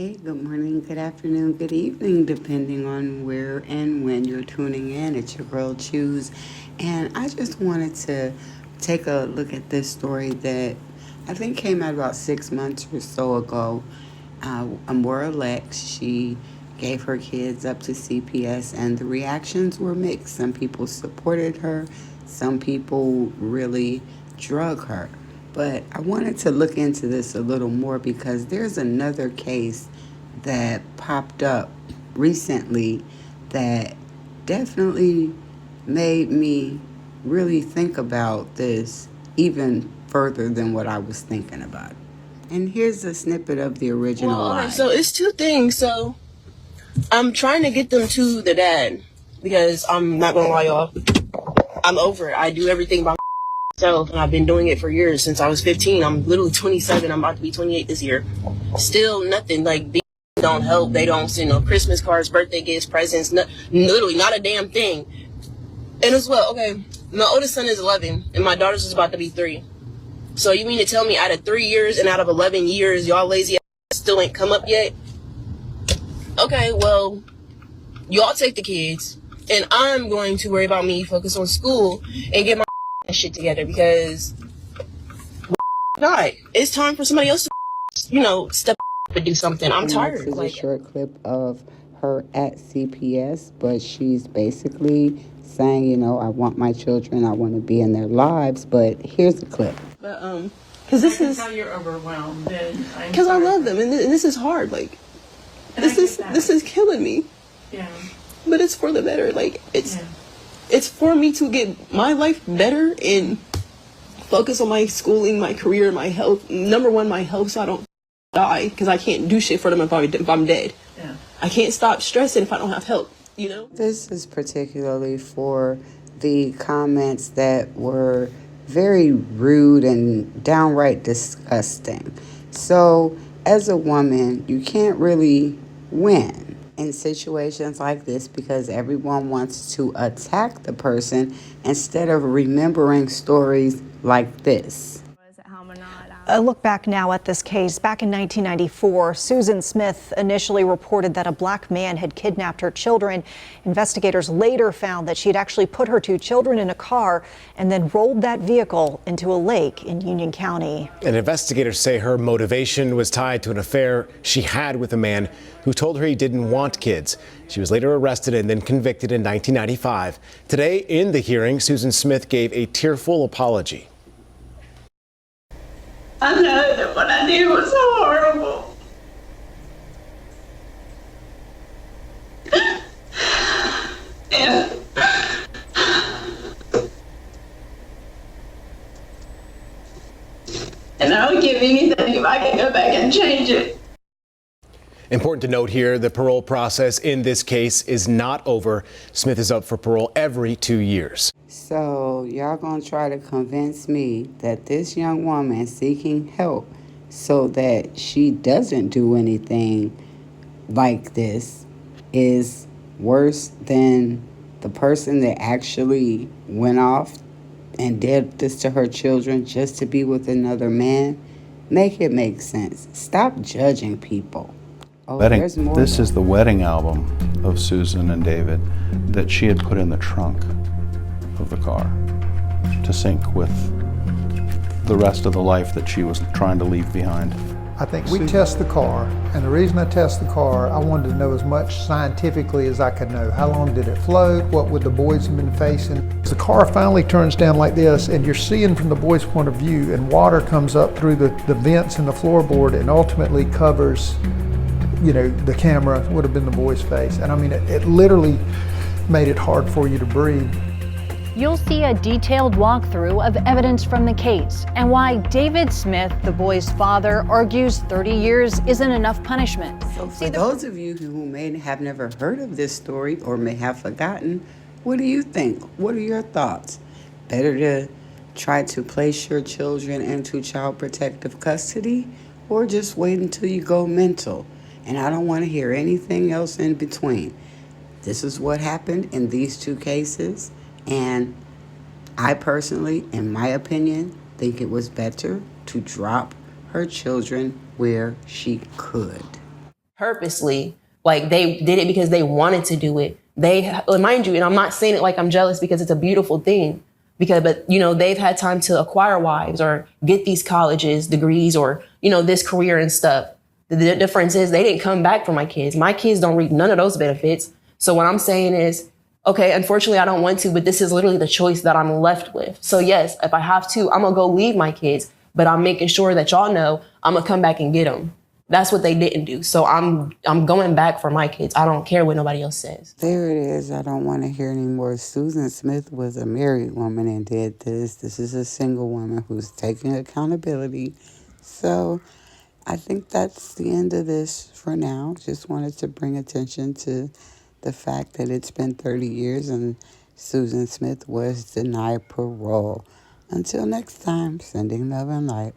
Hey, good morning, good afternoon, good evening, depending on where and when you're tuning in. It's your girl Choose. And I just wanted to take a look at this story that I think came out about 6 months or so ago. Amora Lex, she gave her kids up to CPS, and the reactions were mixed. Some people supported her, some people really drug her. But I wanted to look into this a little more because there's another case that popped up recently that definitely made me really think about this even further than what I was thinking about. And here's a snippet of the original live. So it's two things. So I'm trying to get them to the dad because I'm not gonna lie, y'all. I'm over it. I do everything by myself, and I've been doing it for years since I was 15. I'm literally 27. I'm about to be 28 this year. Still nothing. Like, these don't help. They don't send no Christmas cards, birthday gifts, presents. Literally not a damn thing. And as well, okay, my oldest son is 11, and my daughter's is about to be 3. So you mean to tell me out of 3 years and out of 11 years, y'all lazy ass still ain't come up yet? Okay, well, y'all take the kids, and I'm going to worry about me, focus on school, and get my shit together because not. It's time for somebody else to, step up and do something. I'm tired. This is a short clip of her at CPS, but she's basically saying, I want my children, I want to be in their lives, but here's a clip. But, because this is how you're overwhelmed, because I love them, and this is hard. Like, this is killing me. Yeah. But it's for the better. Like, it's for me to get my life better and focus on my schooling, my career, my health. Number one, my health, so I don't die, because I can't do shit for them if I'm dead. Yeah. I can't stop stressing if I don't have help. This is particularly for the comments that were very rude and downright disgusting. So, as a woman, you can't really win in situations like this because everyone wants to attack the person instead of remembering stories like this. A look back now at this case. Back in 1994, Susan Smith initially reported that a black man had kidnapped her children. Investigators later found that she had actually put her 2 children in a car and then rolled that vehicle into a lake in Union County. And investigators say her motivation was tied to an affair she had with a man who told her he didn't want kids. She was later arrested and then convicted in 1995. Today, in the hearing, Susan Smith gave a tearful apology. I know that what I did was horrible. And I would give anything if I could go back and change it. Important to note here, the parole process in this case is not over. Smith is up for parole every 2 years. So y'all gonna try to convince me that this young woman seeking help so that she doesn't do anything like this is worse than the person that actually went off and did this to her children just to be with another man? Make it make sense. Stop judging people. This is the wedding album of Susan and David that she had put in the trunk of the car to sync with the rest of the life that she was trying to leave behind. I think we test the car, and the reason I test the car, I wanted to know as much scientifically as I could know. How long did it float? What would the boys have been facing? The car finally turns down like this, and you're seeing from the boys' point of view, and water comes up through the vents in the floorboard and ultimately covers, the camera would have been the boy's face. And I mean, it literally made it hard for you to breathe. You'll see a detailed walkthrough of evidence from the case and why David Smith, the boy's father, argues 30 years isn't enough punishment. So for those of you who may have never heard of this story or may have forgotten, what do you think? What are your thoughts? Better to try to place your children into child protective custody or just wait until you go mental? And I don't want to hear anything else in between. This is what happened in these 2 cases. And I personally, in my opinion, think it was better to drop her children where she could. purposely. Like, they did it because they wanted to do it. Mind you, and I'm not saying it like I'm jealous, because it's a beautiful thing. But they've had time to acquire wives or get these colleges degrees or, this career and stuff. The difference is they didn't come back for my kids. My kids don't reap none of those benefits. So what I'm saying is, okay, unfortunately, I don't want to, but this is literally the choice that I'm left with. So yes, if I have to, I'm going to go leave my kids, but I'm making sure that y'all know I'm going to come back and get them. That's what they didn't do. So I'm going back for my kids. I don't care what nobody else says. There it is. I don't want to hear anymore. Susan Smith was a married woman and did this. This is a single woman who's taking accountability. So I think that's the end of this for now. Just wanted to bring attention to the fact that it's been 30 years and Susan Smith was denied parole. Until next time, sending love and light.